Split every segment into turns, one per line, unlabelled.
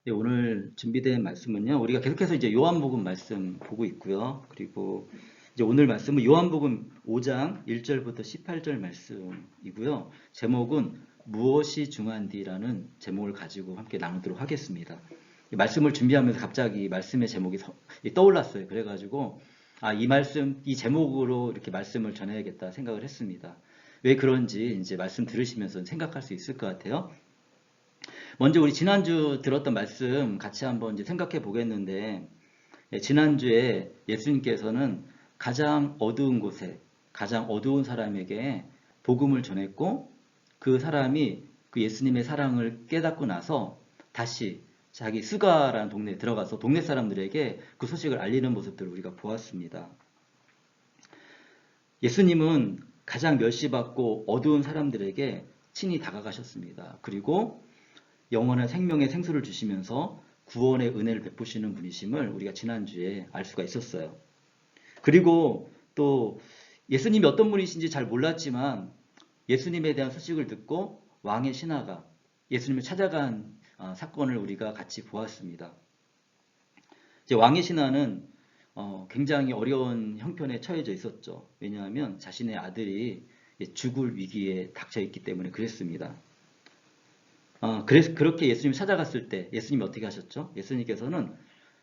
네, 오늘 준비된 말씀은요. 우리가 계속해서 이제 요한복음 말씀 보고 있고요. 그리고 이제 오늘 말씀은 요한복음 5장 1절부터 18절 말씀이고요. 제목은 무엇이 중한디라는 제목을 가지고 함께 나누도록 하겠습니다. 이 말씀을 준비하면서 갑자기 말씀의 제목이 떠올랐어요. 그래가지고 이 말씀, 이 제목으로 이렇게 말씀을 전해야겠다 생각을 했습니다. 왜 그런지 이제 말씀 들으시면서 생각할 수 있을 것 같아요. 먼저 우리 지난주 들었던 말씀 같이 한번 이제 생각해 보겠는데, 지난주에 예수님께서는 가장 어두운 곳에, 가장 어두운 사람에게 복음을 전했고, 그 사람이 그 예수님의 사랑을 깨닫고 나서 다시 자기 스가라는 동네에 들어가서 동네 사람들에게 그 소식을 알리는 모습들을 우리가 보았습니다. 예수님은 가장 멸시받고 어두운 사람들에게 친히 다가가셨습니다. 그리고 영원한 생명의 생수를 주시면서 구원의 은혜를 베푸시는 분이심을 우리가 지난주에 알 수가 있었어요. 그리고 또 예수님이 어떤 분이신지 잘 몰랐지만 예수님에 대한 소식을 듣고 왕의 신하가 예수님을 찾아간 사건을 우리가 같이 보았습니다. 이제 왕의 신하는 굉장히 어려운 형편에 처해져 있었죠. 왜냐하면 자신의 아들이 죽을 위기에 닥쳐 있기 때문에 그랬습니다. 그래서 그렇게 예수님이 찾아갔을 때 예수님이 어떻게 하셨죠? 예수님께서는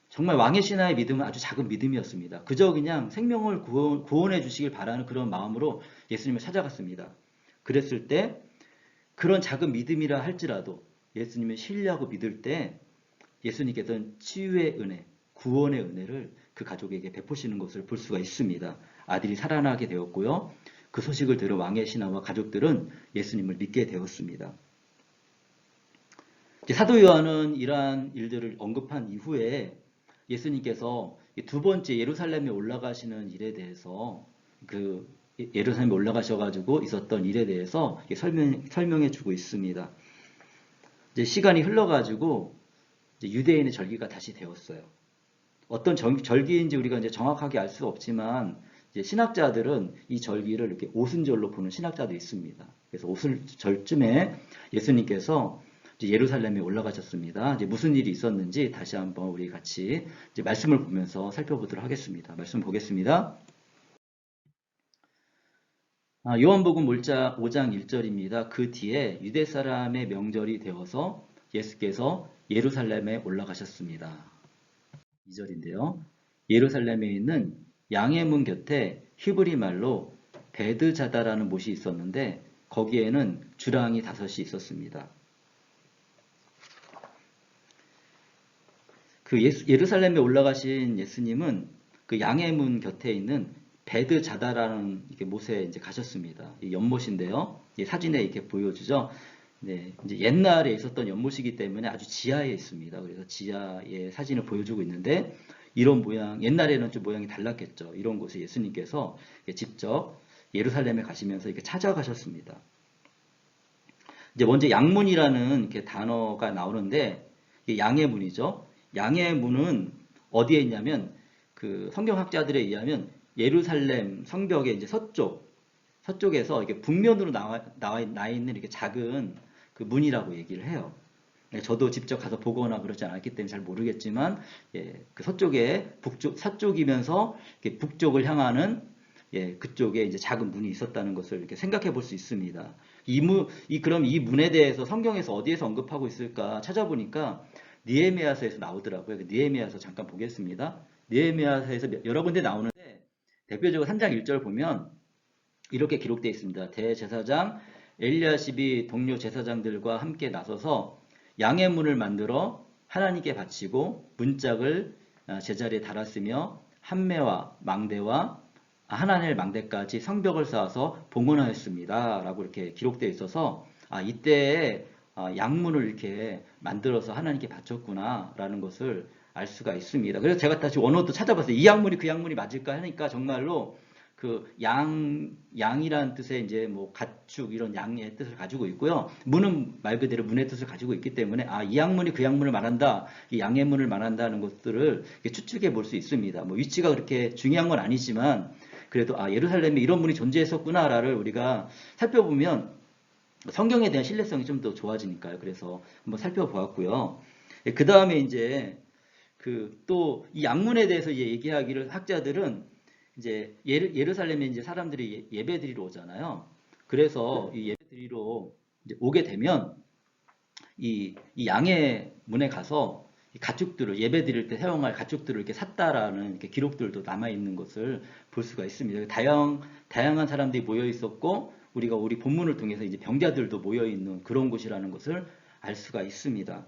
정말 왕의 신하의 믿음은 아주 작은 믿음이었습니다. 그저 그냥 생명을 구원해 주시길 바라는 그런 마음으로 예수님을 찾아갔습니다. 그랬을 때 그런 작은 믿음이라 할지라도 예수님을 신뢰하고 믿을 때 예수님께서는 치유의 은혜, 구원의 은혜를 그 가족에게 베푸시는 것을 볼 수가 있습니다. 아들이 살아나게 되었고요. 그 소식을 들은 왕의 신하와 가족들은 예수님을 믿게 되었습니다. 사도 요한은 이러한 일들을 언급한 이후에 예수님께서 두 번째 예루살렘에 올라가시는 일에 대해서 그 예루살렘에 올라가셔가지고 있었던 일에 대해서 설명해 주고 있습니다. 이제 시간이 흘러가지고 이제 유대인의 절기가 다시 되었어요. 어떤 절기인지 우리가 이제 정확하게 알 수 없지만 이제 신학자들은 이 절기를 이렇게 오순절로 보는 신학자도 있습니다. 그래서 오순절쯤에 예수님께서 예루살렘에 올라가셨습니다. 이제 무슨 일이 있었는지 다시 한번 우리 같이 이제 말씀을 보면서 살펴보도록 하겠습니다. 말씀 보겠습니다. 요한복음 5장 1절입니다. 그 뒤에 유대 사람의 명절이 되어서 예수께서 예루살렘에 올라가셨습니다. 2절인데요. 예루살렘에 있는 양의 문 곁에 히브리 말로 베드자다라는 못이 있었는데 거기에는 주랑이 5이 있었습니다. 그 예루살렘에 올라가신 예수님은 그 양의 문 곁에 있는 베드자다라는 이렇게 못에 이제 가셨습니다. 이 연못인데요. 이 사진에 이렇게 보여주죠. 네, 이제 옛날에 있었던 연못이기 때문에 아주 지하에 있습니다. 그래서 지하의 사진을 보여주고 있는데 이런 모양, 옛날에는 좀 모양이 달랐겠죠. 이런 곳에 예수님께서 직접 예루살렘에 가시면서 이렇게 찾아가셨습니다. 이제 먼저 양문이라는 이렇게 단어가 나오는데 이게 양의 문이죠. 양의 문은 어디에 있냐면 그 성경학자들에 의하면 예루살렘 성벽의 이제 서쪽에서 이렇게 북면으로 나 있는 이렇게 작은 그 문이라고 얘기를 해요. 네, 저도 직접 가서 보거나 그러지 않았기 때문에 잘 모르겠지만, 그 서쪽에 서쪽이면서 북쪽을 향하는 그쪽에 이제 작은 문이 있었다는 것을 이렇게 생각해 볼 수 있습니다. 그럼 이 문에 대해서 성경에서 어디에서 언급하고 있을까 찾아보니까 느헤미야서에서 나오더라고요. 느헤미야서 잠깐 보겠습니다. 느헤미야서에서 여러 군데 나오는데 대표적으로 3장 1절 보면 이렇게 기록되어 있습니다. 대제사장 엘리야십이 동료 제사장들과 함께 나서서 양의 문을 만들어 하나님께 바치고 문짝을 제자리에 달았으며 한매와 망대와 하나넬 망대까지 성벽을 쌓아서 봉헌하였습니다. 라고 이렇게 기록되어 있어서 이때에 양문을 이렇게 만들어서 하나님께 바쳤구나 라는 것을 알 수가 있습니다. 그래서 제가 다시 원어도 찾아봤어요. 이 양문이 그 양문이 맞을까 하니까 정말로 그 양이라는 뜻의 이제 뭐 가축 이런 양의 뜻을 가지고 있고요. 문은 말 그대로 문의 뜻을 가지고 있기 때문에 이 양문이 그 양문을 말한다, 이 양의 문을 말한다는 것들을 추측해 볼 수 있습니다. 뭐 위치가 그렇게 중요한 건 아니지만 그래도 예루살렘에 이런 문이 존재했었구나를 우리가 살펴보면 성경에 대한 신뢰성이 좀 더 좋아지니까요. 그래서 한번 살펴보았고요. 그 다음에 이제 그 또 이 양문에 대해서 이제 얘기하기를 학자들은 이제 예루살렘에 이제 사람들이 예배 드리러 오잖아요. 그래서 이 예배 드리러 이제 오게 되면 이 양의 문에 가서 이 가축들을 예배 드릴 때 사용할 가축들을 이렇게 샀다라는 이렇게 기록들도 남아 있는 것을 볼 수가 있습니다. 다양한 사람들이 모여 있었고 우리가 우리 본문을 통해서 이제 병자들도 모여 있는 그런 곳이라는 것을 알 수가 있습니다.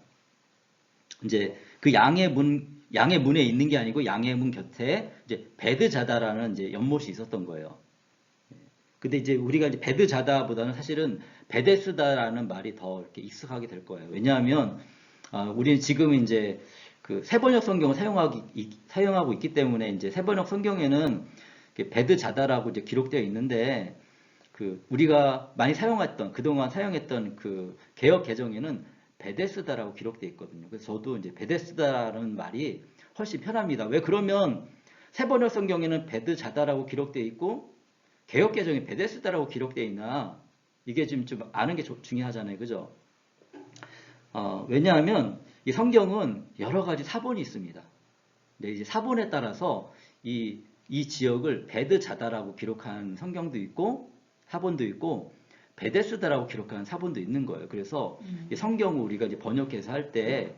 이제 그 양의 문에 있는 게 아니고 양의 문 곁에 이제 베드자다라는 이제 연못이 있었던 거예요. 근데 이제 우리가 이제 베드자다보다는 사실은 베데스다라는 말이 더 이렇게 익숙하게 될 거예요. 왜냐하면 우리는 지금 이제 그 세번역 성경을 사용하고 있기 때문에 이제 세번역 성경에는 베드자다라고 이제 기록되어 있는데 그 우리가 많이 그동안 사용했던 그 개역 개정에는 베데스다라고 기록되어 있거든요. 그래서 저도 이제 베데스다라는 말이 훨씬 편합니다. 왜 그러면 세번역 성경에는 베드자다라고 기록되어 있고 개역 개정에 베데스다라고 기록되어 있나 이게 지금 좀 아는 게 중요하잖아요. 그죠? 왜냐하면 이 성경은 여러 가지 사본이 있습니다. 네, 이제 사본에 따라서 이 지역을 베드자다라고 기록한 성경도 있고 사본도 있고 베데스다라고 기록한 사본도 있는 거예요. 그래서 이 성경을 우리가 이제 번역해서 할 때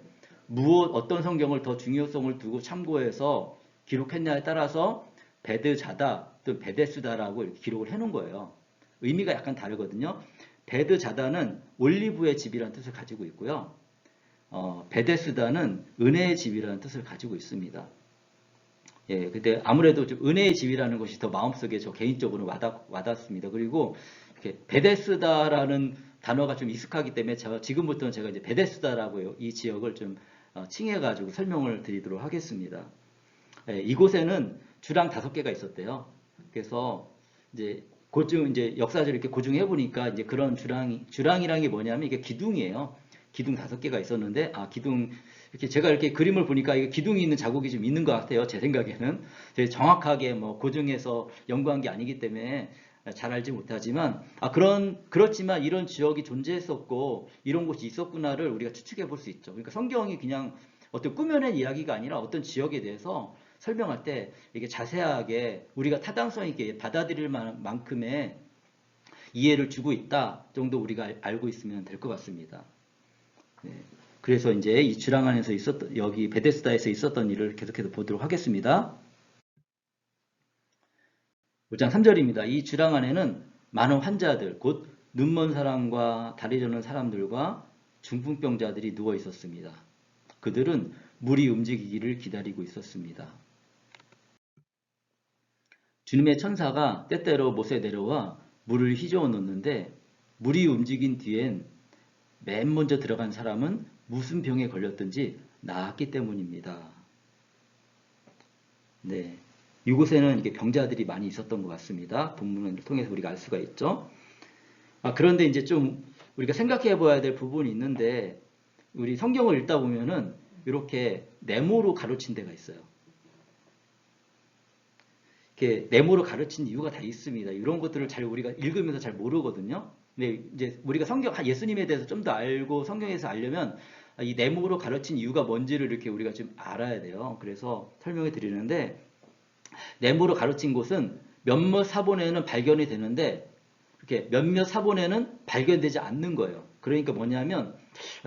어떤 성경을 더 중요성을 두고 참고해서 기록했냐에 따라서 베드자다 또 베데스다라고 이렇게 기록을 해놓은 거예요. 의미가 약간 다르거든요. 베드자다는 올리브의 집이라는 뜻을 가지고 있고요. 베데스다는 은혜의 집이라는 뜻을 가지고 있습니다. 예, 근데 아무래도 좀 은혜의 집이라는 것이 더 마음속에 저 개인적으로 와닿습니다. 그리고 이렇게 베데스다라는 단어가 좀 익숙하기 때문에 지금부터는 제가 이제 베데스다라고 이 지역을 좀 칭해가지고 설명을 드리도록 하겠습니다. 예, 이곳에는 주랑 5개가 있었대요. 그래서 이제 이제 역사적으로 이렇게 고증해 보니까 이제 그런 주랑이란 게 뭐냐면 이게 기둥이에요. 기둥 5개가 있었는데 기둥 이렇게 제가 이렇게 그림을 보니까 이게 기둥이 있는 자국이 좀 있는 것 같아요. 제 생각에는 정확하게 뭐 고증해서 연구한 게 아니기 때문에 잘 알지 못하지만 그렇지만 이런 지역이 존재했었고 이런 곳이 있었구나를 우리가 추측해 볼 수 있죠. 그러니까 성경이 그냥 어떤 꾸며낸 이야기가 아니라 어떤 지역에 대해서 설명할 때 이게 자세하게 우리가 타당성 있게 받아들일 만큼의 이해를 주고 있다 정도 우리가 알고 있으면 될 것 같습니다. 네. 그래서 이제 이 주랑 안에서 여기 베데스다에서 있었던 일을 계속해서 보도록 하겠습니다. 5장 3절입니다. 이 주랑 안에는 많은 환자들, 곧 눈먼 사람과 다리 저는 사람들과 중풍병자들이 누워 있었습니다. 그들은 물이 움직이기를 기다리고 있었습니다. 주님의 천사가 때때로 못에 내려와 물을 휘저어 놓는데 물이 움직인 뒤엔 맨 먼저 들어간 사람은 무슨 병에 걸렸든지 나았기 때문입니다. 네, 이곳에는 이게 병자들이 많이 있었던 것 같습니다. 본문을 통해서 우리가 알 수가 있죠. 그런데 이제 좀 우리가 생각해 봐야 될 부분이 있는데 우리 성경을 읽다 보면은 이렇게 네모로 가로친 데가 있어요. 이렇게 네모로 가르친 이유가 다 있습니다. 이런 것들을 잘 우리가 읽으면서 잘 모르거든요. 근데 이제 우리가 예수님에 대해서 좀 더 알고 성경에서 알려면 이 네모로 가르친 이유가 뭔지를 이렇게 우리가 좀 알아야 돼요. 그래서 설명해 드리는데 네모로 가르친 곳은 몇몇 사본에는 발견이 되는데 이렇게 몇몇 사본에는 발견되지 않는 거예요. 그러니까 뭐냐면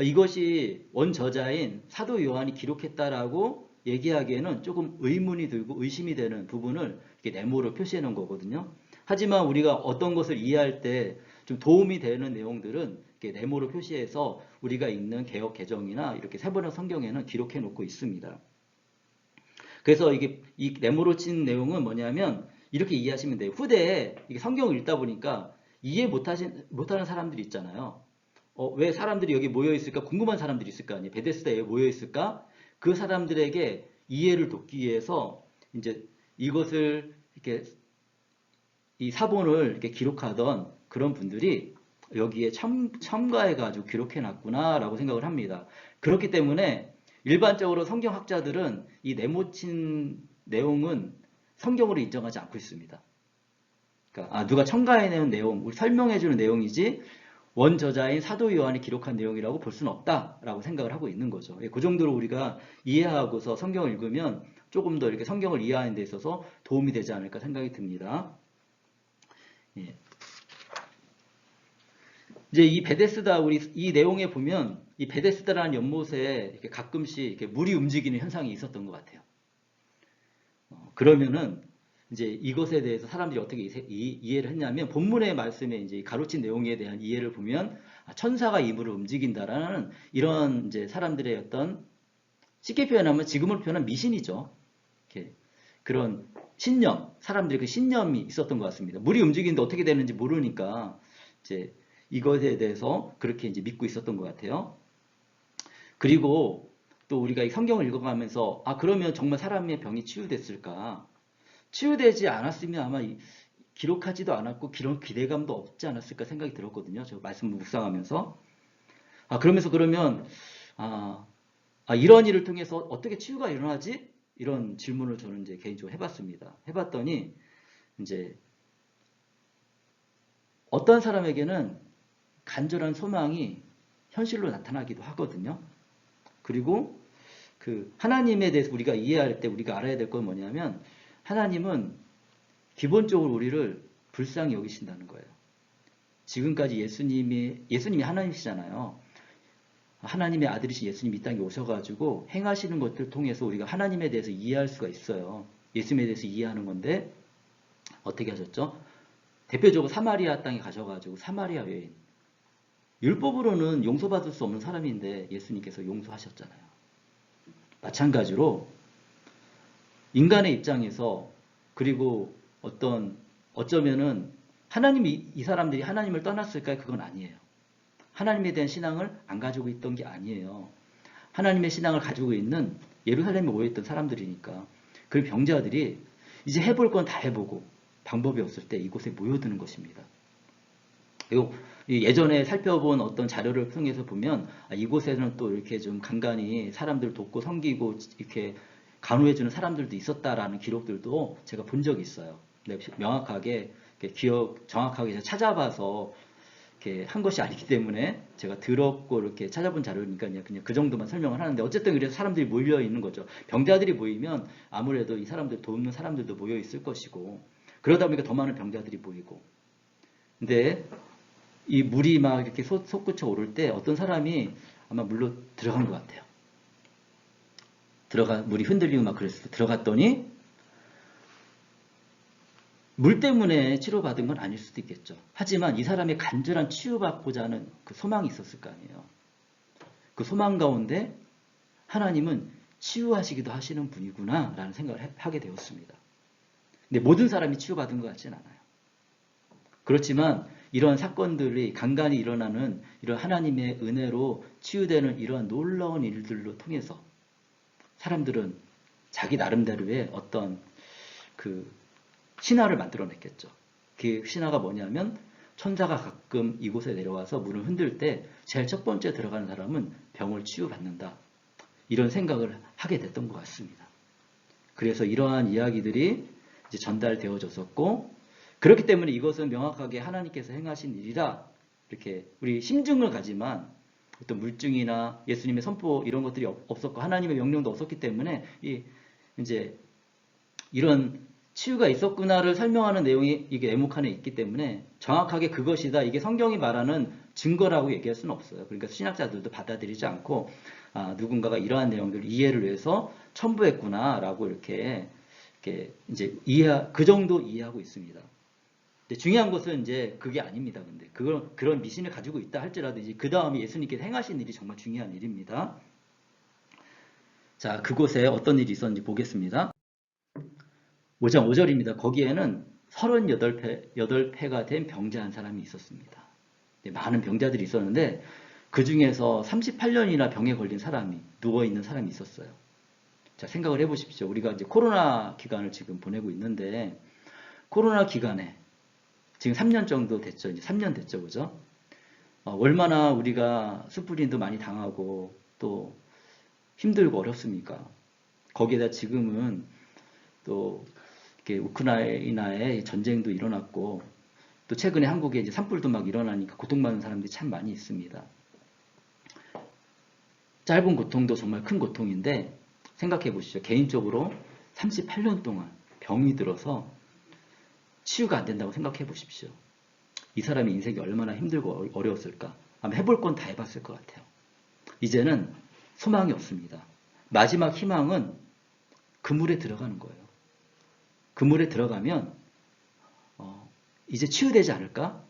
이것이 원저자인 사도 요한이 기록했다라고 얘기하기에는 조금 의문이 들고 의심이 되는 부분을 이렇게 네모로 표시해 놓은 거거든요. 하지만 우리가 어떤 것을 이해할 때 좀 도움이 되는 내용들은 이렇게 네모로 표시해서 우리가 읽는 개역 개정이나 이렇게 세번역 성경에는 기록해 놓고 있습니다. 그래서 이 네모로 친 내용은 뭐냐면 이렇게 이해하시면 돼요. 후대에 이게 성경을 읽다 보니까 이해 못하는 사람들이 있잖아요. 왜 사람들이 여기 모여 있을까? 궁금한 사람들이 있을 거 아니에요. 베데스다에 모여 있을까? 그 사람들에게 이해를 돕기 위해서 이제 이것을 이렇게 이 사본을 이렇게 기록하던 그런 분들이 여기에 첨가해가지고 기록해놨구나라고 생각을 합니다. 그렇기 때문에 일반적으로 성경학자들은 이 네모친 내용은 성경으로 인정하지 않고 있습니다. 그러니까 누가 첨가해내는 내용, 설명해주는 내용이지 원저자인 사도 요한이 기록한 내용이라고 볼 수는 없다라고 생각을 하고 있는 거죠. 그 정도로 우리가 이해하고서 성경을 읽으면 조금 더 이렇게 성경을 이해하는 데 있어서 도움이 되지 않을까 생각이 듭니다. 예. 이제 이 베데스다, 우리 이 내용에 보면 이 베데스다라는 연못에 이렇게 가끔씩 이렇게 물이 움직이는 현상이 있었던 것 같아요. 그러면은 이제 이것에 대해서 사람들이 어떻게 이해를 했냐면, 본문의 말씀에 이제 가로친 내용에 대한 이해를 보면 천사가 이 물을 움직인다라는 이런 이제 사람들의 어떤, 쉽게 표현하면 지금으로 표현한 미신이죠. 이렇게 그런 신념, 사람들의 그 신념이 있었던 것 같습니다. 물이 움직이는데 어떻게 되는지 모르니까 이제 이것에 대해서 그렇게 이제 믿고 있었던 것 같아요. 그리고 또 우리가 이 성경을 읽어가면서 그러면 정말 사람의 병이 치유됐을까? 치유되지 않았으면 아마 기록하지도 않았고 그런 기대감도 없지 않았을까 생각이 들었거든요. 저 말씀 묵상하면서. 그러면서 그러면 이런 일을 통해서 어떻게 치유가 일어나지? 이런 질문을 저는 이제 개인적으로 해봤습니다. 해봤더니 이제 어떤 사람에게는 간절한 소망이 현실로 나타나기도 하거든요. 그리고 그 하나님에 대해서 우리가 이해할 때 우리가 알아야 될 건 뭐냐면, 하나님은 기본적으로 우리를 불쌍히 여기신다는 거예요. 지금까지 예수님이 하나님이시잖아요. 하나님의 아들이신 예수님이 이 땅에 오셔가지고 행하시는 것들을 통해서 우리가 하나님에 대해서 이해할 수가 있어요. 예수님에 대해서 이해하는 건데 어떻게 하셨죠? 대표적으로 사마리아 땅에 가셔가지고 사마리아 여인, 율법으로는 용서받을 수 없는 사람인데 예수님께서 용서하셨잖아요. 마찬가지로 인간의 입장에서, 그리고 어쩌면은 하나님이, 이 사람들이 하나님을 떠났을까요? 그건 아니에요. 하나님에 대한 신앙을 안 가지고 있던 게 아니에요. 하나님의 신앙을 가지고 있는 예루살렘에 모여있던 사람들이니까 그 병자들이 이제 해볼 건 다 해보고 방법이 없을 때 이곳에 모여드는 것입니다. 그리고 예전에 살펴본 어떤 자료를 통해서 보면 이곳에는 또 이렇게 좀 간간히 사람들 돕고 섬기고 이렇게 간호해주는 사람들도 있었다라는 기록들도 제가 본 적이 있어요. 근데 명확하게 정확하게 찾아봐서 이렇게 한 것이 아니기 때문에 제가 들었고 이렇게 찾아본 자료니까 그냥 그 정도만 설명을 하는데, 어쨌든 그래서 사람들이 몰려 있는 거죠. 병자들이 모이면 아무래도 이 사람들 돕는 사람들도 모여 있을 것이고, 그러다 보니까 더 많은 병자들이 모이고. 근데 이 물이 막 이렇게 솟구쳐 오를 때 어떤 사람이 아마 물로 들어간 것 같아요. 물이 흔들리고 막 그랬을 때 들어갔더니 물 때문에 치료받은 건 아닐 수도 있겠죠. 하지만 이 사람의 간절한 치유받고자 하는 그 소망이 있었을 거 아니에요. 그 소망 가운데 하나님은 치유하시기도 하시는 분이구나 라는 생각을 하게 되었습니다. 근데 모든 사람이 치유받은 것 같지는 않아요. 그렇지만 이런 사건들이 간간히 일어나는 이런 하나님의 은혜로 치유되는 이러한 놀라운 일들로 통해서 사람들은 자기 나름대로의 어떤 그 신화를 만들어냈겠죠. 그 신화가 뭐냐면, 천사가 가끔 이곳에 내려와서 물을 흔들 때 제일 첫 번째 들어가는 사람은 병을 치유받는다. 이런 생각을 하게 됐던 것 같습니다. 그래서 이러한 이야기들이 이제 전달되어졌었고, 그렇기 때문에 이것은 명확하게 하나님께서 행하신 일이다. 이렇게 우리 심증을 가지만 어떤 물증이나 예수님의 선포 이런 것들이 없었고 하나님의 명령도 없었기 때문에 이제 이런 치유가 있었구나를 설명하는 내용이 이게 애목안에 있기 때문에 정확하게 그것이다, 이게 성경이 말하는 증거라고 얘기할 수는 없어요. 그러니까 신학자들도 받아들이지 않고 누군가가 이러한 내용들을 이해를 위해서 첨부했구나라고 이렇게 이제 그 정도 이해하고 있습니다. 근데 중요한 것은 이제 그게 아닙니다. 근데 그런 미신을 가지고 있다 할지라도 이제 그 다음에 예수님께서 행하신 일이 정말 중요한 일입니다. 자, 그곳에 어떤 일이 있었는지 보겠습니다. 5장 5절입니다. 거기에는 38패가 된 병자 한 사람이 있었습니다. 많은 병자들이 있었는데 그 중에서 38년이나 병에 걸린 사람이, 누워있는 사람이 있었어요. 자, 생각을 해보십시오. 우리가 이제 코로나 기간을 지금 보내고 있는데, 코로나 기간에 지금 3년 정도 됐죠. 이제 3년 됐죠. 그죠? 얼마나 우리가 수풀인도 많이 당하고 또 힘들고 어렵습니까? 거기에다 지금은 또 이렇게 우크라이나에 전쟁도 일어났고 또 최근에 한국에 이제 산불도 막 일어나니까 고통받는 사람들이 참 많이 있습니다. 짧은 고통도 정말 큰 고통인데 생각해 보시죠. 개인적으로 38년 동안 병이 들어서 치유가 안 된다고 생각해 보십시오. 이 사람의 인생이 얼마나 힘들고 어려웠을까. 아마 해볼 건 다 해봤을 것 같아요. 이제는 소망이 없습니다. 마지막 희망은 그물에 들어가는 거예요. 그물에 들어가면 이제 치유되지 않을까?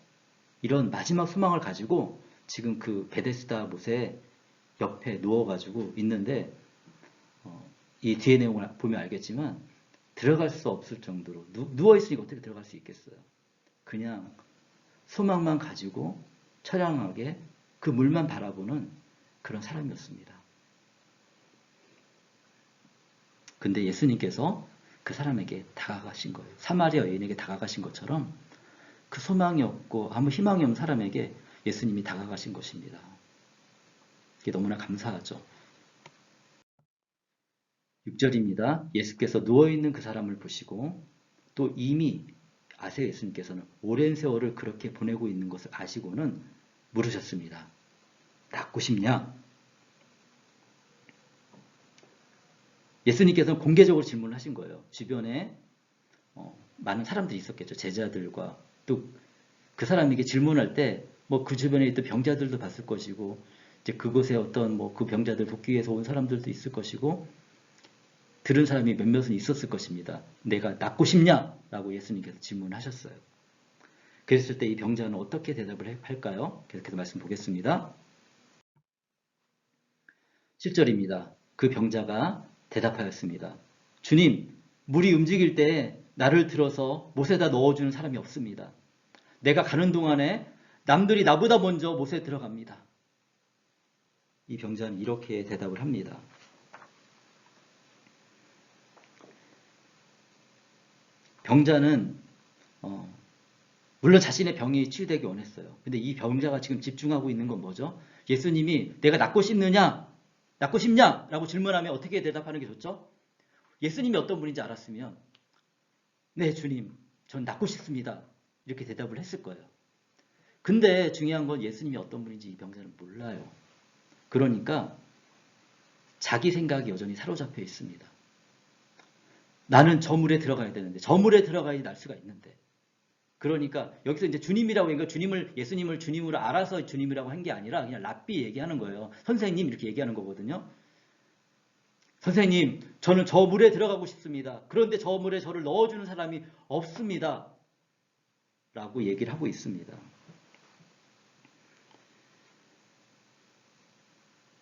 이런 마지막 소망을 가지고 지금 그 베데스다 못에 옆에 누워가지고 있는데 이 뒤에 내용을 보면 알겠지만 들어갈 수 없을 정도로 누워있으니까 어떻게 들어갈 수 있겠어요. 그냥 소망만 가지고 처량하게 그 물만 바라보는 그런 사람이었습니다. 근데 예수님께서 그 사람에게 다가가신 거예요. 사마리아 여인에게 다가가신 것처럼 그 소망이 없고 아무 희망이 없는 사람에게 예수님이 다가가신 것입니다. 이게 너무나 감사하죠. 6절입니다. 예수께서 누워있는 그 사람을 보시고 또 이미 아세요. 예수님께서는 오랜 세월을 그렇게 보내고 있는 것을 아시고는 물으셨습니다. 낫고 싶냐? 예수님께서는 공개적으로 질문을 하신 거예요. 주변에 많은 사람들이 있었겠죠. 제자들과 또 그 사람에게 질문할 때 뭐 그 주변에 있던 병자들도 봤을 것이고 이제 그곳에 어떤 뭐 그 병자들 돕기 위해서 온 사람들도 있을 것이고 들은 사람이 몇몇은 있었을 것입니다. 내가 낫고 싶냐? 라고 예수님께서 질문하셨어요. 그랬을 때 이 병자는 어떻게 대답을 할까요? 계속해서 말씀 보겠습니다. 7절입니다. 그 병자가 대답하였습니다. 주님, 물이 움직일 때 나를 들어서 못에다 넣어주는 사람이 없습니다. 내가 가는 동안에 남들이 나보다 먼저 못에 들어갑니다. 이 병자는 이렇게 대답을 합니다. 병자는 물론 자신의 병이 치유되기 원했어요. 근데 이 병자가 지금 집중하고 있는 건 뭐죠? 예수님이 내가 낫고 싶느냐? 낫고 싶냐? 라고 질문하면 어떻게 대답하는 게 좋죠? 예수님이 어떤 분인지 알았으면 네 주님 전 낫고 싶습니다. 이렇게 대답을 했을 거예요. 근데 중요한 건 예수님이 어떤 분인지 이 병자는 몰라요. 그러니까 자기 생각이 여전히 사로잡혀 있습니다. 나는 저 물에 들어가야 되는데 저 물에 들어가야지 날 수가 있는데 그러니까 여기서 이제 주님이라고 하니까 예수님을 주님으로 알아서 주님이라고 한 게 아니라 그냥 랍비 얘기하는 거예요. 선생님 이렇게 얘기하는 거거든요. 선생님, 저는 저 물에 들어가고 싶습니다. 그런데 저 물에 저를 넣어주는 사람이 없습니다. 라고 얘기를 하고 있습니다.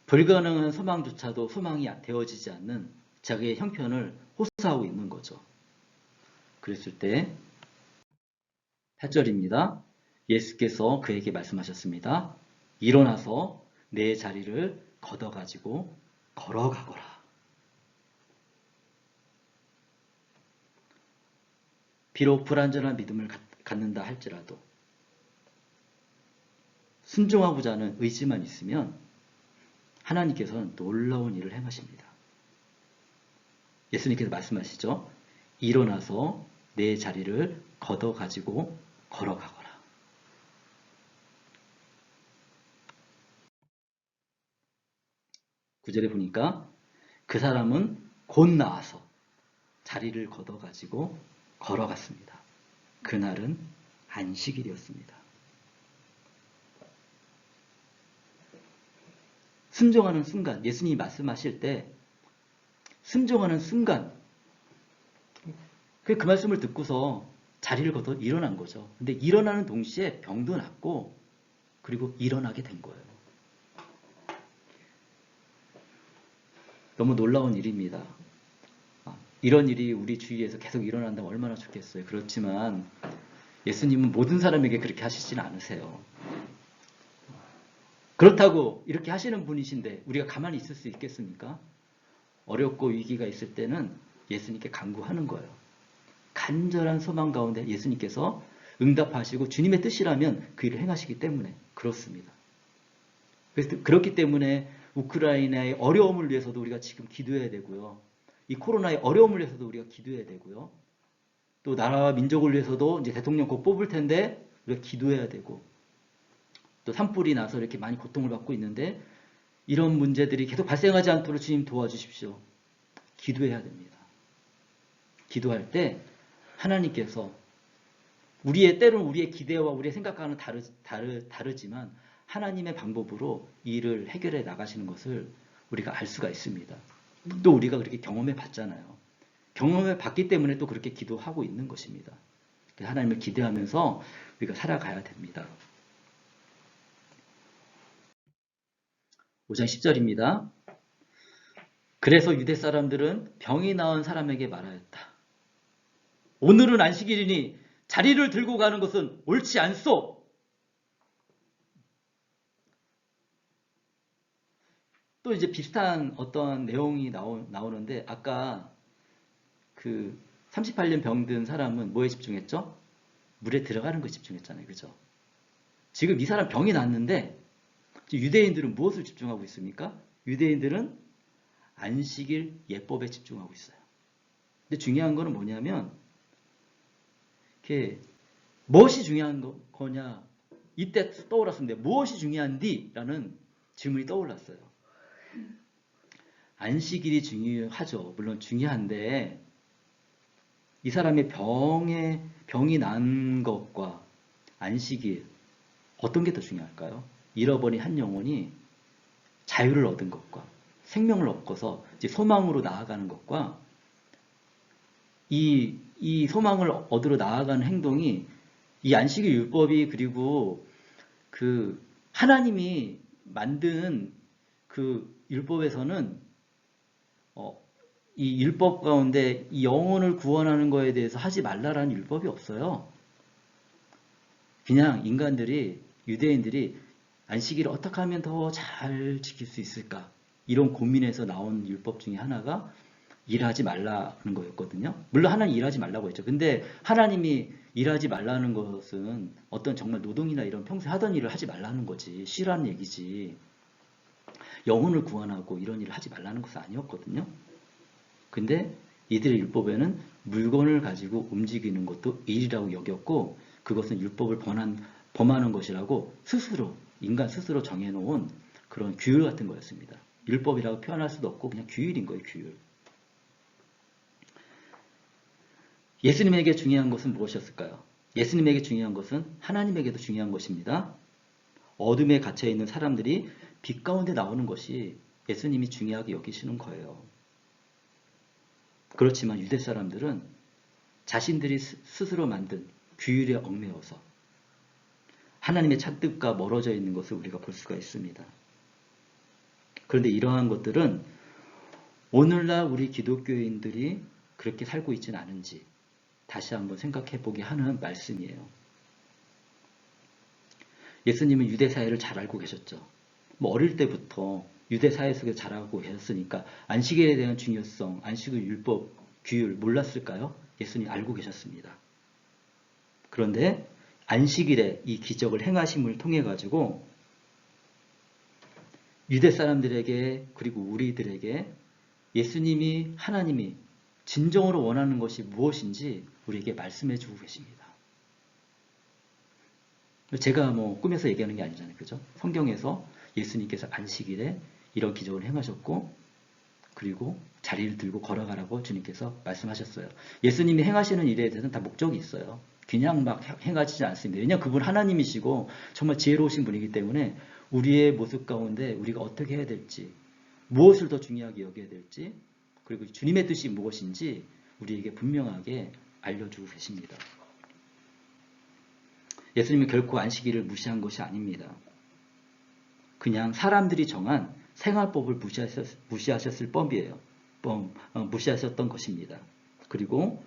불가능한 소망조차도 소망이 되어지지 않는 자기의 형편을 호소하고 있는 거죠. 그랬을 때 8절입니다. 예수께서 그에게 말씀하셨습니다. 일어나서 내 자리를 걷어가지고 걸어가거라. 비록 불완전한 믿음을 갖는다 할지라도 순종하고자 하는 의지만 있으면 하나님께서는 놀라운 일을 행하십니다. 예수님께서 말씀하시죠. 일어나서 내 자리를 걷어가지고 걸어가거라. 구절에 보니까 그 사람은 곧 나와서 자리를 걷어가지고 걸어갔습니다. 그날은 안식일이었습니다. 순종하는 순간, 예수님이 말씀하실 때 순종하는 순간 그 말씀을 듣고서 자리를 걷어 일어난 거죠. 근데 일어나는 동시에 병도 낫고 그리고 일어나게 된 거예요. 너무 놀라운 일입니다. 이런 일이 우리 주위에서 계속 일어난다면 얼마나 좋겠어요. 그렇지만 예수님은 모든 사람에게 그렇게 하시지는 않으세요. 그렇다고 이렇게 하시는 분이신데 우리가 가만히 있을 수 있겠습니까? 어렵고 위기가 있을 때는 예수님께 간구하는 거예요. 간절한 소망 가운데 예수님께서 응답하시고 주님의 뜻이라면 그 일을 행하시기 때문에 그렇습니다. 그래서 그렇기 때문에 우크라이나의 어려움을 위해서도 우리가 지금 기도해야 되고요. 이 코로나의 어려움을 위해서도 우리가 기도해야 되고요. 또 나라와 민족을 위해서도 이제 대통령 곧 뽑을 텐데 우리가 기도해야 되고, 또 산불이 나서 이렇게 많이 고통을 받고 있는데 이런 문제들이 계속 발생하지 않도록 주님 도와주십시오. 기도해야 됩니다. 기도할 때 하나님께서 때로는 우리의 기대와 우리의 생각과는 다르지만 하나님의 방법으로 이 일을 해결해 나가시는 것을 우리가 알 수가 있습니다. 또 우리가 그렇게 경험해 봤잖아요. 경험해 봤기 때문에 또 그렇게 기도하고 있는 것입니다. 하나님을 기대하면서 우리가 살아가야 됩니다. 5장 10절입니다. 그래서 유대 사람들은 병이 나은 사람에게 말하였다. 오늘은 안식일이니 자리를 들고 가는 것은 옳지 않소. 또 이제 비슷한 어떤 내용이 나오는데 아까 그 38년 병든 사람은 뭐에 집중했죠? 물에 들어가는 것에 집중했잖아요. 그죠? 지금 이 사람 병이 났는데 유대인들은 무엇을 집중하고 있습니까? 유대인들은 안식일 예법에 집중하고 있어요. 근데 중요한 거는 뭐냐면 이렇게 무엇이 중요한 거냐 이때 떠올랐는데 무엇이 중요한디? 라는 질문이 떠올랐어요. 안식일이 중요하죠. 물론 중요한데 이 사람의 병이 난 것과 안식일 어떤 게 더 중요할까요? 잃어버린 한 영혼이 자유를 얻은 것과 생명을 얻고서 이제 소망으로 나아가는 것과 이 소망을 얻으러 나아가는 행동이 이 안식일 율법이 그리고 그 하나님이 만든 그 율법에서는 이 율법 가운데 이 영혼을 구원하는 거에 대해서 하지 말라라는 율법이 없어요. 그냥 유대인들이 안식일을 어떻게 하면 더 잘 지킬 수 있을까? 이런 고민에서 나온 율법 중에 하나가 일하지 말라는 거였거든요. 물론 하나님 일하지 말라고 했죠. 근데 하나님이 일하지 말라는 것은 어떤 정말 노동이나 이런 평소에 하던 일을 하지 말라는 거지. 싫어하는 얘기지. 영혼을 구원하고 이런 일을 하지 말라는 것은 아니었거든요. 근데 이들의 율법에는 물건을 가지고 움직이는 것도 일이라고 여겼고 그것은 율법을 범하는 것이라고 인간 스스로 정해놓은 그런 규율 같은 거였습니다. 율법이라고 표현할 수도 없고 그냥 규율인 거예요. 규율. 예수님에게 중요한 것은 무엇이었을까요? 예수님에게 중요한 것은 하나님에게도 중요한 것입니다. 어둠에 갇혀있는 사람들이 빛 가운데 나오는 것이 예수님이 중요하게 여기시는 거예요. 그렇지만 유대 사람들은 자신들이 스스로 만든 규율에 얽매여서 하나님의 찬뜻과 멀어져 있는 것을 우리가 볼 수가 있습니다. 그런데 이러한 것들은 오늘날 우리 기독교인들이 그렇게 살고 있지는 않은지 다시 한번 생각해 보게 하는 말씀이에요. 예수님은 유대 사회를 잘 알고 계셨죠. 어릴 때부터 유대 사회 속에서 자라고 계셨으니까 안식일에 대한 중요성, 안식일 율법, 규율 몰랐을까요? 예수님 알고 계셨습니다. 그런데 안식일에 이 기적을 행하심을 통해 가지고 유대 사람들에게 그리고 우리들에게 하나님이 진정으로 원하는 것이 무엇인지 우리에게 말씀해 주고 계십니다. 제가 꾸며서 얘기하는 게 아니잖아요. 그죠? 성경에서 예수님께서 안식일에 이런 기적을 행하셨고 그리고 자리를 들고 걸어가라고 주님께서 말씀하셨어요. 예수님이 행하시는 일에 대해서는 다 목적이 있어요. 그냥 막 행하시지 않습니다. 왜냐하면 그분 하나님이시고 정말 지혜로우신 분이기 때문에 우리의 모습 가운데 우리가 어떻게 해야 될지 무엇을 더 중요하게 여겨야 될지 그리고 주님의 뜻이 무엇인지 우리에게 분명하게 알려주고 계십니다. 예수님은 결코 안식일을 무시한 것이 아닙니다. 그냥 사람들이 정한 생활법을 무시하셨을 뻔이에요. 무시하셨던 것입니다. 그리고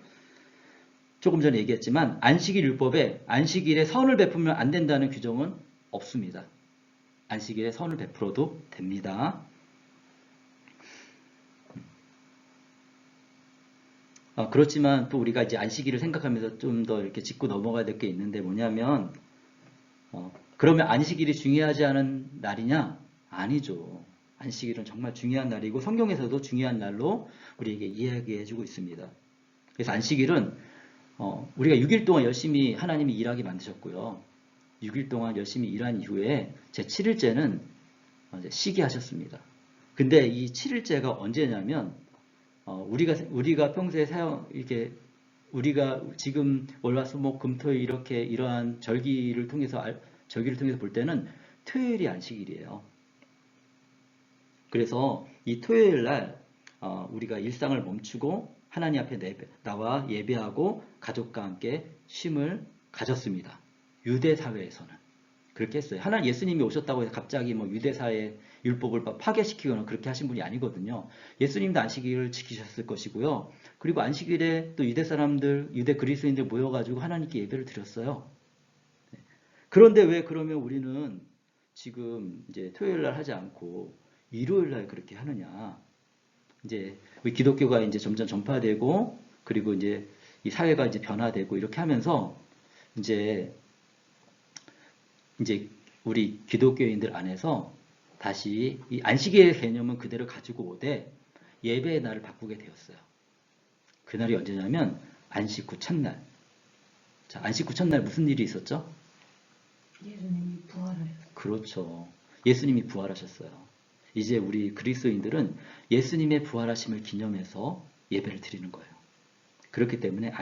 조금 전에 얘기했지만 안식일 율법에 안식일에 선을 베풀면 안 된다는 규정은 없습니다. 안식일에 선을 베풀어도 됩니다. 그렇지만 또 우리가 이제 안식일을 생각하면서 좀 더 이렇게 짚고 넘어가야 될 게 있는데 뭐냐면 그러면 안식일이 중요하지 않은 날이냐? 아니죠. 안식일은 정말 중요한 날이고 성경에서도 중요한 날로 우리에게 이야기해주고 있습니다. 그래서 안식일은 우리가 6일 동안 열심히 하나님이 일하게 만드셨고요. 6일 동안 열심히 일한 이후에 제 7일째는 쉬게 하셨습니다. 근데 이 7일째가 언제냐면 우리가 평소에 이렇게 우리가 지금 월화수목금토일 이렇게 이러한 절기를 통해서 볼 때는 토요일이 안식일이에요. 그래서 이 토요일 날 우리가 일상을 멈추고 하나님 앞에 나와 예배하고 가족과 함께 쉼을 가졌습니다. 유대 사회에서는 그렇게 했어요. 하나님 예수님이 오셨다고 해서 갑자기 뭐 유대 사회 율법을 파괴시키거나 그렇게 하신 분이 아니거든요. 예수님도 안식일을 지키셨을 것이고요. 그리고 안식일에 또 유대 사람들, 유대 그리스도인들 모여가지고 하나님께 예배를 드렸어요. 그런데 왜 그러면 우리는 지금 이제 토요일 날 하지 않고 일요일 날 그렇게 하느냐? 이제 우리 기독교가 이제 점점 전파되고 그리고 이제 이 사회가 이제 변화되고 이렇게 하면서 이제 우리 기독교인들 안에서 다시 이 안식일의 개념은 그대로 가지고 오되 예배의 날을 바꾸게 되었어요. 그날이 언제냐면 안식 후 첫날. 자, 안식 후 첫날 무슨 일이 있었죠?
예수님이 부활하셨어요.
그렇죠. 예수님이 부활하셨어요. 이제 우리 그리스도인들은 예수님의 부활하심을 기념해서 예배를 드리는 거예요. 그렇기 때문에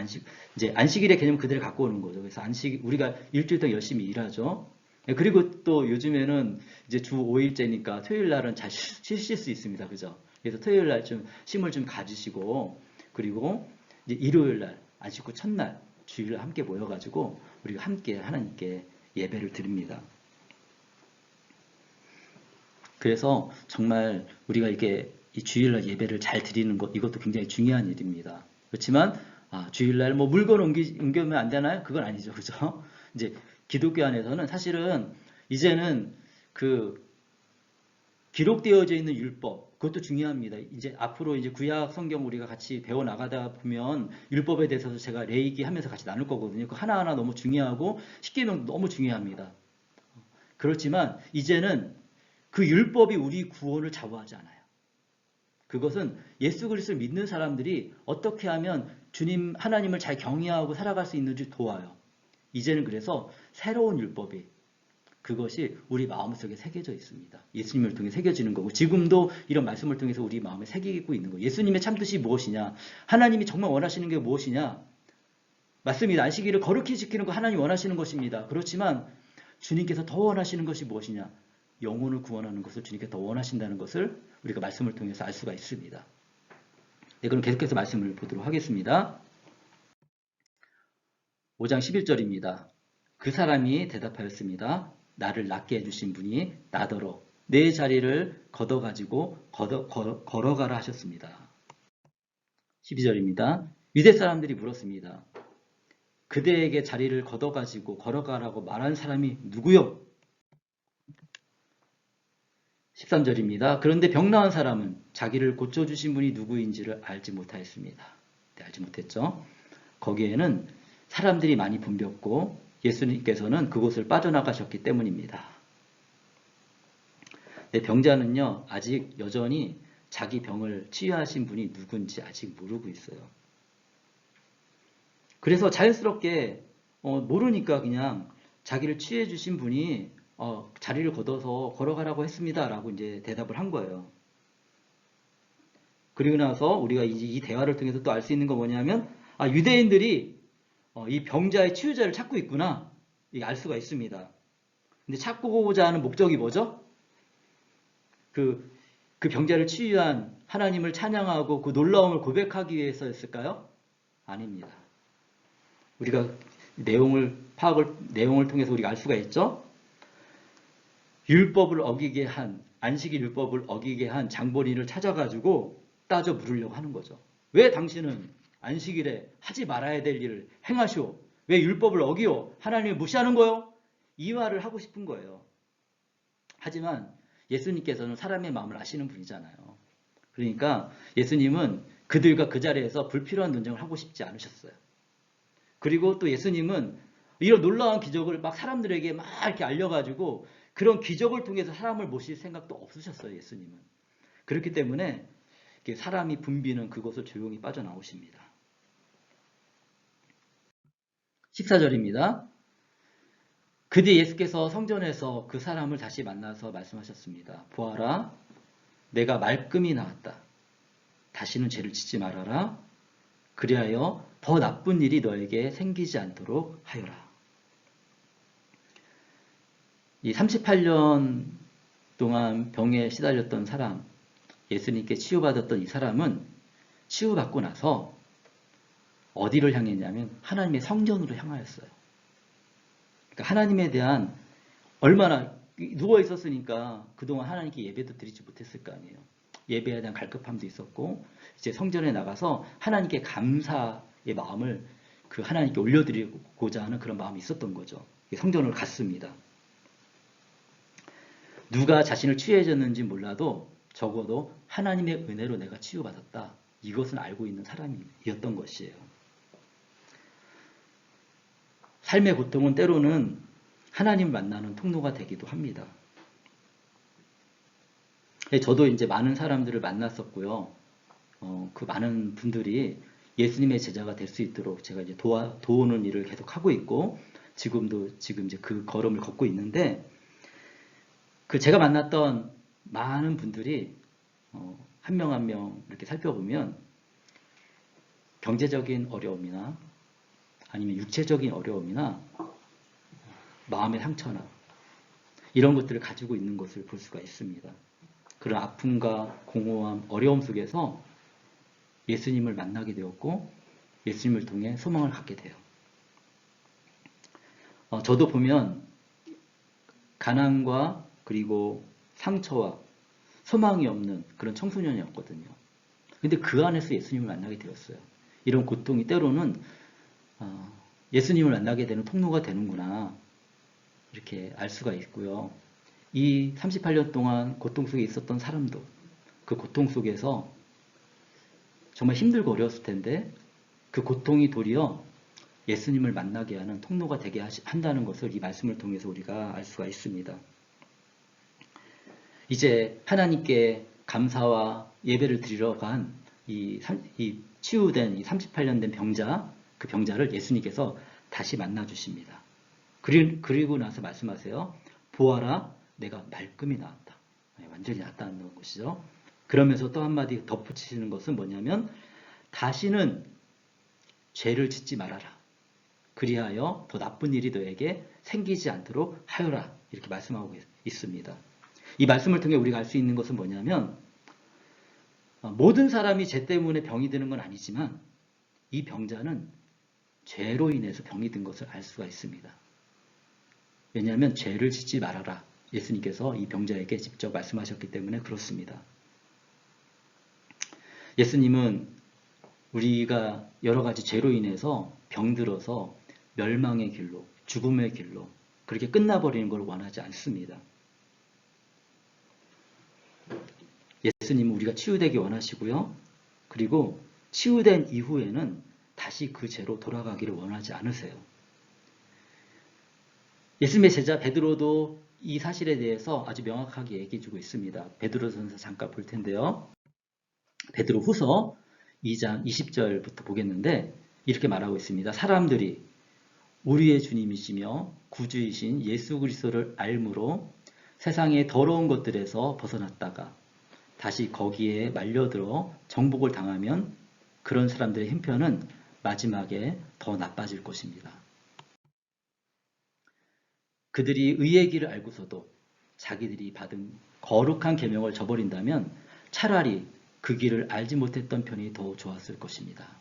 이제 안식일의 개념 그대로 갖고 오는 거죠. 그래서 우리가 일주일 동안 열심히 일하죠. 그리고 또 요즘에는 이제 주 5일째니까 토요일 날은 잘 쉬실 수 있습니다. 그죠? 그래서 토요일 날 좀 쉼을 좀 가지시고, 그리고 이제 일요일 날, 안식 후 첫날, 주일날 함께 모여가지고 우리가 함께 하나님께 예배를 드립니다. 그래서 정말 우리가 이렇게 이 주일날 예배를 잘 드리는 것, 이것도 굉장히 중요한 일입니다. 그렇지만 주일날 뭐 물건 옮기면 안 되나요? 그건 아니죠. 그죠? 이제 기독교 안에서는 사실은 이제는 그 기록되어져 있는 율법, 그것도 중요합니다. 이제 앞으로 이제 구약 성경 우리가 같이 배워 나가다 보면 율법에 대해서도 제가 레이기 하면서 같이 나눌 거거든요. 그 하나하나 너무 중요하고 십계명 너무 중요합니다. 그렇지만 이제는 그 율법이 우리 구원을 좌우하지 않아요. 그것은 예수 그리스도를 믿는 사람들이 어떻게 하면 주님 하나님을 잘 경외하고 살아갈 수 있는지 도와요. 이제는 그래서 새로운 율법이 그것이 우리 마음속에 새겨져 있습니다. 예수님을 통해 새겨지는 거고 지금도 이런 말씀을 통해서 우리 마음에 새기고 있는 거예요. 예수님의 참뜻이 무엇이냐? 하나님이 정말 원하시는 게 무엇이냐? 맞습니다. 안식일을 거룩히 지키는 거 하나님 원하시는 것입니다. 그렇지만 주님께서 더 원하시는 것이 무엇이냐? 영혼을 구원하는 것을 주님께서 더 원하신다는 것을 우리가 말씀을 통해서 알 수가 있습니다. 네, 그럼 계속해서 말씀을 보도록 하겠습니다. 5장 11절입니다. 그 사람이 대답하였습니다. 나를 낫게 해주신 분이 나더러 내 자리를 걷어가지고 걸어가라 하셨습니다. 12절입니다. 유대 사람들이 물었습니다. 그대에게 자리를 걷어가지고 걸어가라고 말한 사람이 누구요? 13절입니다. 그런데 병 나은 사람은 자기를 고쳐주신 분이 누구인지를 알지 못하였습니다. 네, 알지 못했죠. 거기에는 사람들이 많이 붐볐고 예수님께서는 그곳을 빠져나가셨기 때문입니다. 네, 병자는요, 아직 여전히 자기 병을 치유하신 분이 누군지 아직 모르고 있어요. 그래서 자연스럽게 모르니까 그냥 자기를 치유해 주신 분이 자리를 걷어서 걸어가라고 했습니다. 라고 이제 대답을 한 거예요. 그리고 나서 우리가 이 대화를 통해서 또 알 수 있는 거 뭐냐면, 유대인들이 이 병자의 치유자를 찾고 있구나. 알 수가 있습니다. 근데 찾고자 하는 목적이 뭐죠? 그 병자를 치유한 하나님을 찬양하고 그 놀라움을 고백하기 위해서였을까요? 아닙니다. 우리가 내용을 통해서 우리가 알 수가 있죠? 율법을 어기게 한, 안식일 율법을 어기게 한 장본인을 찾아가지고 따져 물으려고 하는 거죠. 왜 당신은 안식일에 하지 말아야 될 일을 행하시오? 왜 율법을 어기오? 하나님을 무시하는 거요? 이 말을 하고 싶은 거예요. 하지만 예수님께서는 사람의 마음을 아시는 분이잖아요. 그러니까 예수님은 그들과 그 자리에서 불필요한 논쟁을 하고 싶지 않으셨어요. 그리고 또 예수님은 이런 놀라운 기적을 막 사람들에게 막 이렇게 알려가지고 그런 기적을 통해서 사람을 모실 생각도 없으셨어요. 예수님은. 그렇기 때문에 사람이 붐비는 그곳을 조용히 빠져나오십니다. 14절입니다. 그 뒤에 예수께서 성전에서 그 사람을 다시 만나서 말씀하셨습니다. 보아라, 내가 말끔히 나왔다. 다시는 죄를 짓지 말아라. 그리하여 더 나쁜 일이 너에게 생기지 않도록 하여라. 이 38년 동안 병에 시달렸던 사람, 예수님께 치유받았던 이 사람은 치유받고 나서 어디를 향했냐면 하나님의 성전으로 향하였어요. 그러니까 하나님에 대한 얼마나 누워 있었으니까 그동안 하나님께 예배도 드리지 못했을 거 아니에요. 예배에 대한 갈급함도 있었고 이제 성전에 나가서 하나님께 감사의 마음을 그 하나님께 올려드리고자 하는 그런 마음이 있었던 거죠. 성전을 갔습니다. 누가 자신을 치유해줬는지 몰라도 적어도 하나님의 은혜로 내가 치유받았다. 이것은 알고 있는 사람이었던 것이에요. 삶의 고통은 때로는 하나님을 만나는 통로가 되기도 합니다. 저도 이제 많은 사람들을 만났었고요. 그 많은 분들이 예수님의 제자가 될 수 있도록 제가 이제 도우는 일을 계속 하고 있고, 지금 이제 그 걸음을 걷고 있는데, 그 제가 만났던 많은 분들이 한 명 한 명 이렇게 살펴보면 경제적인 어려움이나 아니면 육체적인 어려움이나 마음의 상처나 이런 것들을 가지고 있는 것을 볼 수가 있습니다. 그런 아픔과 공허함, 어려움 속에서 예수님을 만나게 되었고 예수님을 통해 소망을 갖게 돼요. 저도 보면 가난과 그리고 상처와 소망이 없는 그런 청소년이었거든요. 근데 그 안에서 예수님을 만나게 되었어요. 이런 고통이 때로는 예수님을 만나게 되는 통로가 되는구나 이렇게 알 수가 있고요. 이 38년 동안 고통 속에 있었던 사람도 그 고통 속에서 정말 힘들고 어려웠을 텐데 그 고통이 도리어 예수님을 만나게 하는 통로가 되게 한다는 것을 이 말씀을 통해서 우리가 알 수가 있습니다. 이제 하나님께 감사와 예배를 드리러 간 이 치유된 이 38년 된 병자, 그 병자를 예수님께서 다시 만나 주십니다. 그리고 나서 말씀하세요. 보아라, 내가 말끔히 나았다. 완전히 나았다는 것이죠. 그러면서 또 한마디 덧붙이시는 것은 뭐냐면 다시는 죄를 짓지 말아라. 그리하여 더 나쁜 일이 너에게 생기지 않도록 하여라. 이렇게 말씀하고 있습니다. 이 말씀을 통해 우리가 알 수 있는 것은 뭐냐면 모든 사람이 죄 때문에 병이 드는 건 아니지만 이 병자는 죄로 인해서 병이 든 것을 알 수가 있습니다. 왜냐하면 죄를 짓지 말아라. 예수님께서 이 병자에게 직접 말씀하셨기 때문에 그렇습니다. 예수님은 우리가 여러 가지 죄로 인해서 병들어서 멸망의 길로, 죽음의 길로 그렇게 끝나버리는 걸 원하지 않습니다. 예수님은 우리가 치유되기 원하시고요. 그리고 치유된 이후에는 다시 그 죄로 돌아가기를 원하지 않으세요. 예수님의 제자 베드로도 이 사실에 대해서 아주 명확하게 얘기해주고 있습니다. 베드로전서 잠깐 볼 텐데요. 베드로 후서 2장 20절부터 보겠는데 이렇게 말하고 있습니다. 사람들이 우리의 주님이시며 구주이신 예수 그리스도를 알므로 세상의 더러운 것들에서 벗어났다가 다시 거기에 말려들어 정복을 당하면 그런 사람들의 형편은 마지막에 더 나빠질 것입니다. 그들이 의의 길을 알고서도 자기들이 받은 거룩한 계명을 저버린다면 차라리 그 길을 알지 못했던 편이 더 좋았을 것입니다.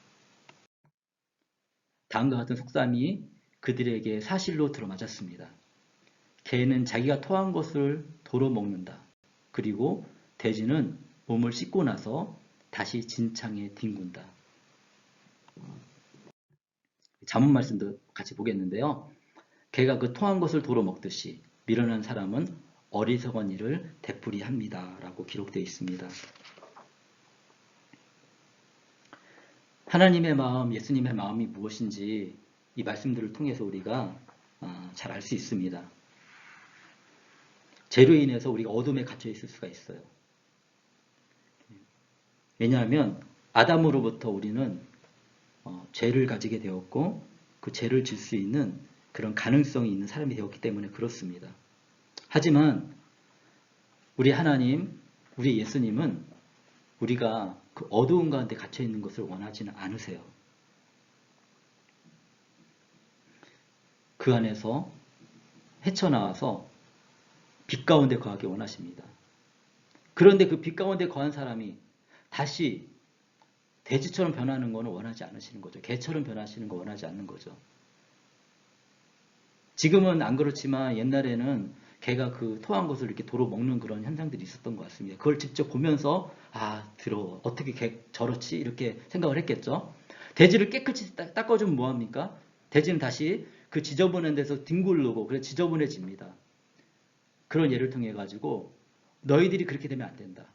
다음과 같은 속담이 그들에게 사실로 들어맞았습니다. 개는 자기가 토한 것을 도로 먹는다. 그리고 돼지는 몸을 씻고 나서 다시 진창에 뒹군다. 잠언 말씀도 같이 보겠는데요. 개가 그 토한 것을 도로 먹듯이 미련한 사람은 어리석은 일을 되풀이합니다. 라고 기록되어 있습니다. 하나님의 마음, 예수님의 마음이 무엇인지 이 말씀들을 통해서 우리가 잘 알 수 있습니다. 죄로 인해서 우리가 어둠에 갇혀 있을 수가 있어요. 왜냐하면 아담으로부터 우리는 죄를 가지게 되었고 그 죄를 질 수 있는 그런 가능성이 있는 사람이 되었기 때문에 그렇습니다. 하지만 우리 하나님, 우리 예수님은 우리가 그 어두운 가운데 갇혀 있는 것을 원하지는 않으세요. 그 안에서 헤쳐나와서 빛 가운데 거하기 원하십니다. 그런데 그 빛 가운데 거한 사람이 다시 돼지처럼 변하는 것은 원하지 않으시는 거죠. 개처럼 변하시는 거 원하지 않는 거죠. 지금은 안 그렇지만 옛날에는 개가 그 토한 것을 이렇게 도로 먹는 그런 현상들이 있었던 것 같습니다. 그걸 직접 보면서 더러워. 어떻게 개 저렇지? 이렇게 생각을 했겠죠. 돼지를 깨끗이 닦아주면 뭐합니까? 돼지는 다시 그 지저분한 데서 뒹굴르고 그래서 지저분해집니다. 그런 예를 통해 가지고 너희들이 그렇게 되면 안 된다.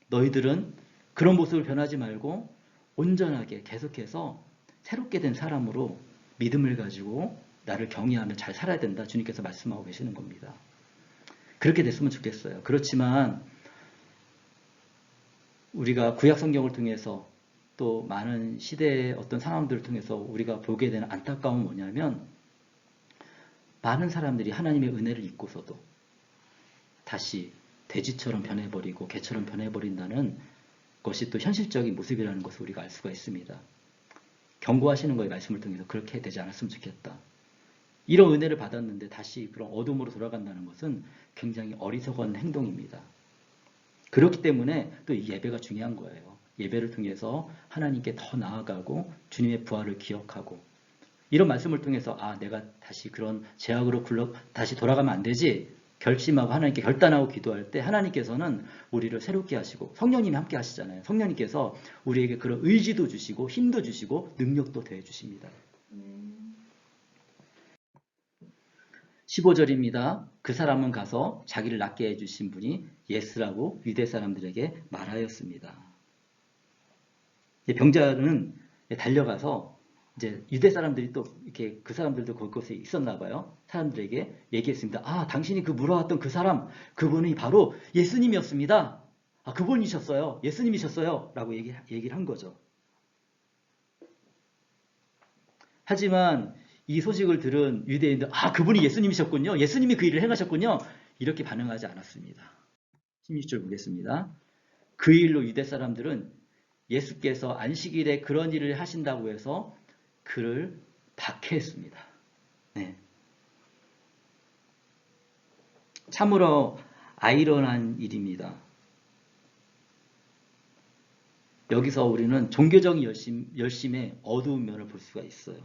너희들은 그런 모습을 변하지 말고 온전하게 계속해서 새롭게 된 사람으로 믿음을 가지고 나를 경외하며 잘 살아야 된다. 주님께서 말씀하고 계시는 겁니다. 그렇게 됐으면 좋겠어요. 그렇지만 우리가 구약 성경을 통해서 또 많은 시대의 어떤 상황들을 통해서 우리가 보게 되는 안타까움은 뭐냐면 많은 사람들이 하나님의 은혜를 잊고서도 다시 돼지처럼 변해버리고 개처럼 변해버린다는 것이 또 현실적인 모습이라는 것을 우리가 알 수가 있습니다. 경고하시는 거의 말씀을 통해서 그렇게 되지 않았으면 좋겠다. 이런 은혜를 받았는데 다시 그런 어둠으로 돌아간다는 것은 굉장히 어리석은 행동입니다. 그렇기 때문에 또 이 예배가 중요한 거예요. 예배를 통해서 하나님께 더 나아가고 주님의 부활을 기억하고 이런 말씀을 통해서 내가 다시 그런 죄악으로 다시 돌아가면 안 되지 결심하고 하나님께 결단하고 기도할 때 하나님께서는 우리를 새롭게 하시고 성령님이 함께 하시잖아요. 성령님께서 우리에게 그런 의지도 주시고 힘도 주시고 능력도 더해 주십니다. 15절입니다. 그 사람은 가서 자기를 낫게 해주신 분이 예스라고 유대 사람들에게 말하였습니다. 병자는 달려가서 이제 유대 사람들이 또 이렇게 그 사람들도 그곳에 있었나 봐요. 사람들에게 얘기했습니다. 당신이 그 물어왔던 그 사람, 그분이 바로 예수님이었습니다. 그분이셨어요. 예수님이셨어요. 라고 얘기를 한 거죠. 하지만 이 소식을 들은 유대인들, 그분이 예수님이셨군요. 예수님이 그 일을 행하셨군요. 이렇게 반응하지 않았습니다. 16절 보겠습니다. 그 일로 유대 사람들은 예수께서 안식일에 그런 일을 하신다고 해서 그를 박해했습니다. 네. 참으로 아이러니한 일입니다. 여기서 우리는 종교적인 열심의 어두운 면을 볼 수가 있어요.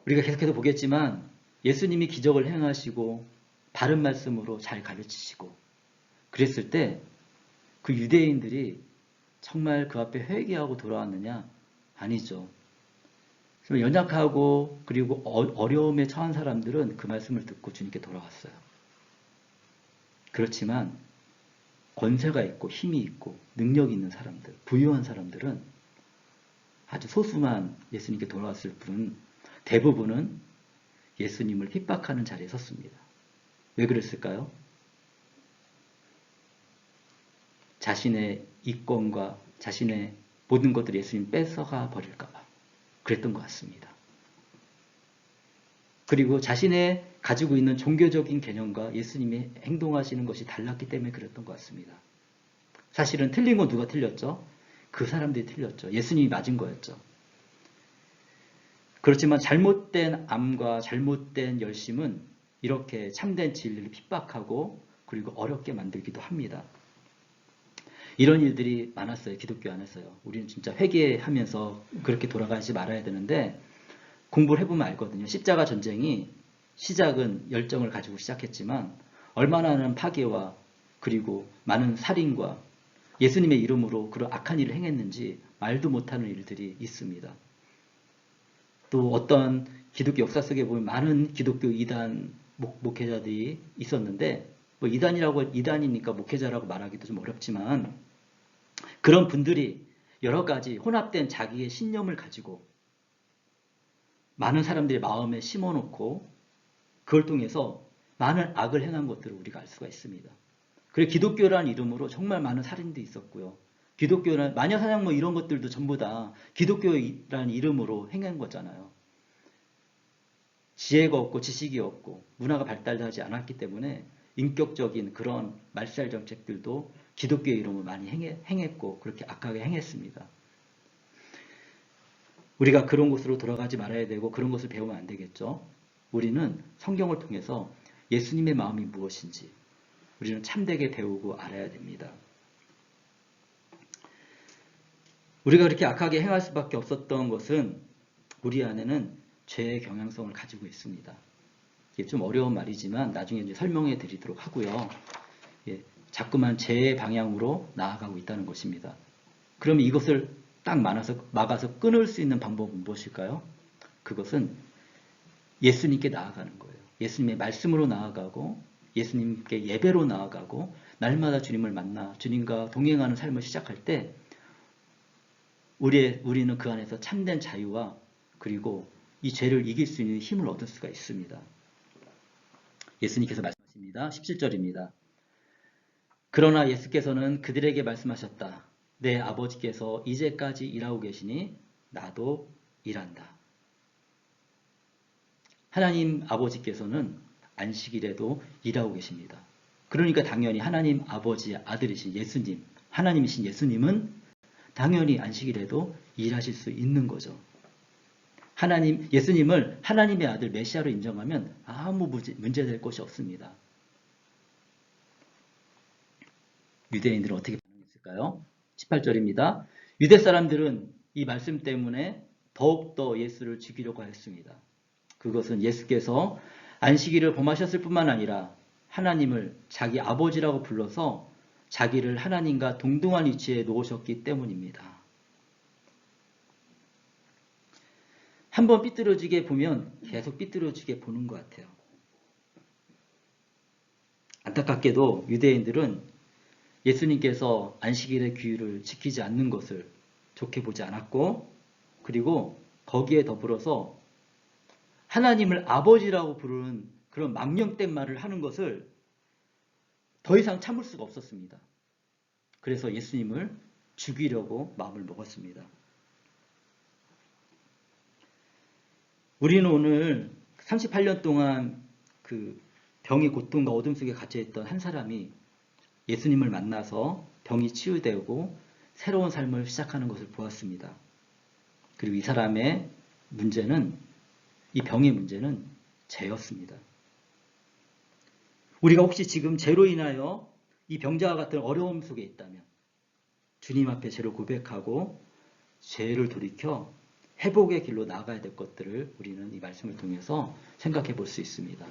우리가 계속해서 보겠지만 예수님이 기적을 행하시고 바른 말씀으로 잘 가르치시고 그랬을 때 그 유대인들이 정말 그 앞에 회개하고 돌아왔느냐? 아니죠. 연약하고 그리고 어려움에 처한 사람들은 그 말씀을 듣고 주님께 돌아왔어요. 그렇지만 권세가 있고 힘이 있고 능력이 있는 사람들, 부유한 사람들은 아주 소수만 예수님께 돌아왔을 뿐 대부분은 예수님을 핍박하는 자리에 섰습니다. 왜 그랬을까요? 자신의 이권과 자신의 모든 것들을 예수님 뺏어가 버릴까봐 그랬던 것 같습니다. 그리고 자신의 가지고 있는 종교적인 개념과 예수님이 행동하시는 것이 달랐기 때문에 그랬던 것 같습니다. 사실은 틀린 건 누가 틀렸죠? 그 사람들이 틀렸죠. 예수님이 맞은 거였죠. 그렇지만 잘못된 암과 잘못된 열심은 이렇게 참된 진리를 핍박하고 그리고 어렵게 만들기도 합니다. 이런 일들이 많았어요. 기독교 안에서요. 우리는 진짜 회개하면서 그렇게 돌아가지 말아야 되는데 공부를 해보면 알거든요. 십자가 전쟁이 시작은 열정을 가지고 시작했지만 얼마나 많은 파괴와 그리고 많은 살인과 예수님의 이름으로 그런 악한 일을 행했는지 말도 못하는 일들이 있습니다. 또 어떤 기독교 역사 속에 보면 많은 기독교 이단 목회자들이 있었는데 이단이니까 목회자라고 말하기도 좀 어렵지만 그런 분들이 여러 가지 혼합된 자기의 신념을 가지고 많은 사람들의 마음에 심어놓고 그걸 통해서 많은 악을 행한 것들을 우리가 알 수가 있습니다. 그리고 기독교라는 이름으로 정말 많은 살인도 있었고요. 기독교는 마녀사냥 뭐 이런 것들도 전부 다 기독교라는 이름으로 행한 거잖아요. 지혜가 없고 지식이 없고 문화가 발달하지 않았기 때문에 인격적인 그런 말살 정책들도 기독교의 이름으로 많이 행했고 그렇게 악하게 행했습니다. 우리가 그런 곳으로 돌아가지 말아야 되고 그런 것을 배우면 안 되겠죠. 우리는 성경을 통해서 예수님의 마음이 무엇인지 우리는 참되게 배우고 알아야 됩니다. 우리가 그렇게 악하게 행할 수밖에 없었던 것은 우리 안에는 죄의 경향성을 가지고 있습니다. 이게 좀 어려운 말이지만 나중에 이제 설명해 드리도록 하고요. 예, 자꾸만 죄의 방향으로 나아가고 있다는 것입니다. 그러면 이것을 딱 막아서 끊을 수 있는 방법은 무엇일까요? 그것은 예수님께 나아가는 거예요. 예수님의 말씀으로 나아가고 예수님께 예배로 나아가고 날마다 주님을 만나 주님과 동행하는 삶을 시작할 때 우리는 그 안에서 참된 자유와 그리고 이 죄를 이길 수 있는 힘을 얻을 수가 있습니다. 예수님께서 말씀하십니다. 17절입니다. 그러나 예수께서는 그들에게 말씀하셨다. 내 아버지께서 이제까지 일하고 계시니 나도 일한다. 하나님 아버지께서는 안식일에도 일하고 계십니다. 그러니까 당연히 하나님 아버지의 아들이신 예수님, 하나님이신 예수님은 당연히 안식일에도 일하실 수 있는 거죠. 예수님을 하나님의 아들 메시아로 인정하면 아무 문제될 것이 없습니다. 유대인들은 어떻게 반응했을까요? 18절입니다. 유대 사람들은 이 말씀 때문에 더욱더 예수를 죽이려고 했습니다. 그것은 예수께서 안식일을 범하셨을 뿐만 아니라 하나님을 자기 아버지라고 불러서 자기를 하나님과 동등한 위치에 놓으셨기 때문입니다. 한번 삐뚤어지게 보면 계속 삐뚤어지게 보는 것 같아요. 안타깝게도 유대인들은 예수님께서 안식일의 규율을 지키지 않는 것을 좋게 보지 않았고 그리고 거기에 더불어서 하나님을 아버지라고 부르는 그런 망령된 말을 하는 것을 더 이상 참을 수가 없었습니다. 그래서 예수님을 죽이려고 마음을 먹었습니다. 우리는 오늘 38년 동안 그 병의 고통과 어둠 속에 갇혀있던 한 사람이 예수님을 만나서 병이 치유되고 새로운 삶을 시작하는 것을 보았습니다. 그리고 이 사람의 문제는, 이 병의 문제는 죄였습니다. 우리가 혹시 지금 죄로 인하여 이 병자와 같은 어려움 속에 있다면 주님 앞에 죄를 고백하고 죄를 돌이켜 회복의 길로 나아가야 될 것들을 우리는 이 말씀을 통해서 생각해 볼 수 있습니다.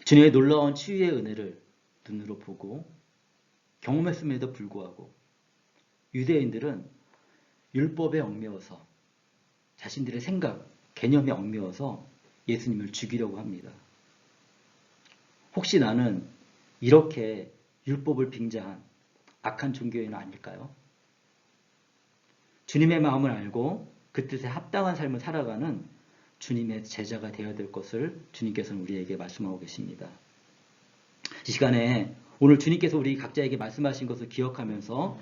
주님의 놀라운 치유의 은혜를 눈으로 보고 경험했음에도 불구하고 유대인들은 율법에 얽매여서 자신들의 생각, 개념에 얽매여서 예수님을 죽이려고 합니다. 혹시 나는 이렇게 율법을 빙자한 악한 종교인은 아닐까요? 주님의 마음을 알고 그 뜻에 합당한 삶을 살아가는 주님의 제자가 되어야 될 것을 주님께서는 우리에게 말씀하고 계십니다. 이 시간에 오늘 주님께서 우리 각자에게 말씀하신 것을 기억하면서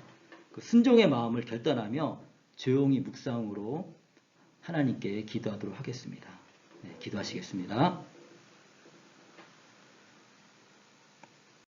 그 순종의 마음을 결단하며 조용히 묵상으로 하나님께 기도하도록 하겠습니다. 네, 기도하시겠습니다.